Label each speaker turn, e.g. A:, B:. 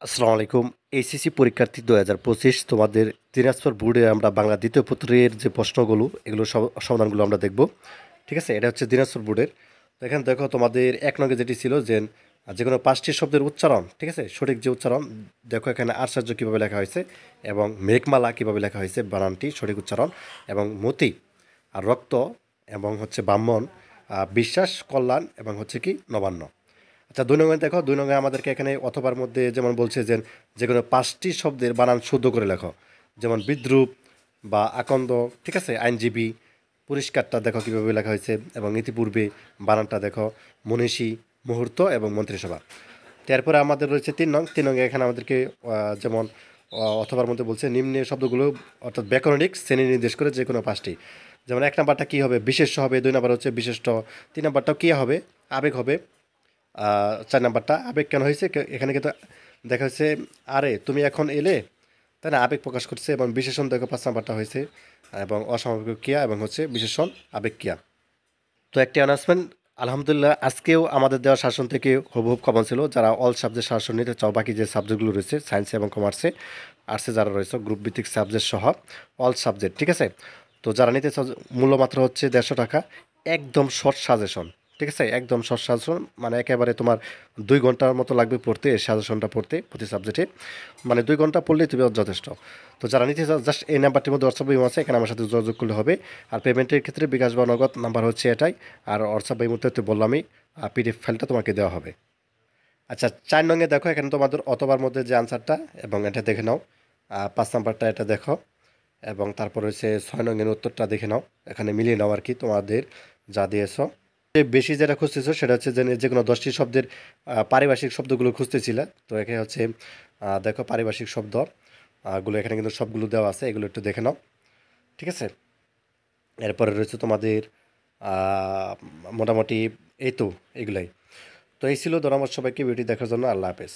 A: আসসালামু আলাইকুম। এইচএসসি পরীক্ষার্থী ২০২৫ তোমাদের দিনাজপুর বোর্ডে আমরা বাংলা দ্বিতীয় পত্রের যে প্রশ্নগুলো এগুলো সমাধানগুলো আমরা দেখব। ঠিক আছে? এটা হচ্ছে দিনাজপুর বোর্ডের। তো এখানে দেখো তোমাদের ১ নঙ্গে যেটি ছিল যে যেকোনো ৫টি শব্দের উচ্চারণ, ঠিক আছে? সঠিক যে উচ্চারণ দেখো এখানে আশ্চর্য কীভাবে লেখা হয়েছে এবং মেঘমালা কীভাবে লেখা হয়েছে বানানটি সঠিক উচ্চারণ এবং মতি আর রক্ত এবং হচ্ছে ব্রাহ্মণ, বিশ্বাস, কল্যাণ এবং হচ্ছে কি নবান্ন। আচ্ছা ২ নং এ দেখো ২ নং এ আমাদেরকে এখানে অথবার মধ্যে যেমন বলছে যে যেকোনো ৫টি শব্দের বানান শুদ্ধ করে লেখো। যেমন বিদ্রূপ বা আকন্দ, ঠিক আছে? আইনজীবী, পরিষ্কারটা দেখো কীভাবে লেখা হয়েছে এবং ইতিপূর্বে বানানটা দেখো মনীষী, মুহূর্ত এবং মন্ত্রিসভা। তারপরে আমাদের রয়েছে ৩ নং। ৩ নং এ এখানে আমাদেরকে যেমন অথবার মধ্যে বলছে নিম্নে শব্দগুলো অর্থাৎ ব্যাকরণিক শ্রেণী নির্দেশ করে যেকোনো ৫টি। যেমন ১ নাম্বারটা কী হবে? বিশেষ্য হবে, ২ নাম্বার হচ্ছে বিশিষ্ট, ৩ নাম্বারটাও কী হবে? আবেগ হবে। ৪ নাম্বারটা আবেগ কেন হয়েছে? এখানে কিন্তু দেখা যাচ্ছে আরে তুমি এখন এলে, তাই না? আবেগ প্রকাশ করছে এবং বিশেষণ দেখো ৫ নাম্বারটা হয়েছে এবং অস্বাভাবিক ক্রিয়া এবং হচ্ছে বিশেষণ আবেগ ক্রিয়া। তো একটি অ্যানাউন্সমেন্ট, আলহামদুলিল্লাহ আজকেও আমাদের দেওয়া শাসন থেকে হুবহুব কমন ছিল। যারা অল সাবজেক্ট শাসন নিতে চাও, বাকি যে সাবজেক্টগুলো রয়েছে সায়েন্সে এবং কমার্সে, আর্টসে যারা রয়েছে গ্রুপ ভিত্তিক সাবজেক্ট সহ অল সাবজেক্ট, ঠিক আছে? তো যারা নিতে চাও মূল্য মাত্র হচ্ছে ১৫০ টাকা। একদম শর্ট সাজেশন, ঠিক আছে? একদম শর্ট সাজেশন, মানে একেবারে তোমার ২ ঘন্টার মতো লাগবে পড়তে, এই সাজেশনটা পড়তে প্রতি সাবজেক্টে। মানে 2 ঘন্টা পড়লেই তুমি যথেষ্ট। তো যারা নিতে চাও জাস্ট এই নাম্বারটির মধ্যে হোয়াটসঅ্যাপ ইমো আছে, এখানে আমার সাথে যোগাযোগ করলে হবে। আর পেমেন্টের ক্ষেত্রে বিকাশ বা নগদ নাম্বার হচ্ছে এটাই। আর হোয়াটসঅ্যাপ এই মুহূর্তে তো বললামই, পিডিএফ ফাইলটা তোমাকে দেওয়া হবে। আচ্ছা ৪ নং এ দেখো এখানে তোমাদের অথবার মধ্যে যে আনসারটা এবং এটা দেখে নাও। ৫ নাম্বারটা এটা দেখো এবং তারপর হচ্ছে ৬ নং এর উত্তরটা দেখে নাও। এখানে মিলিয়ে নাও আরকি তোমাদের যা দিয়েছো। বেশি যেটা খুঁজতেছো সেটা হচ্ছে যে যেকোনো ১০টি শব্দের পারিভাষিক শব্দগুলো খুঁজতেছিলে। তো এখানে হচ্ছে দেখো পারিভাষিক শব্দ গুলো এখানে কিন্তু সবগুলো দেওয়া আছে। এগুলো একটু দেখে নাও। ঠিক আছে? এরপরে রয়েছে তোমাদের আ মোটামুটি এই তো এগুলাই। তো এই ছিল ধন্যবাদ সবাইকে ভিডিওটি দেখার জন্য। আল্লাহ হাফেজ।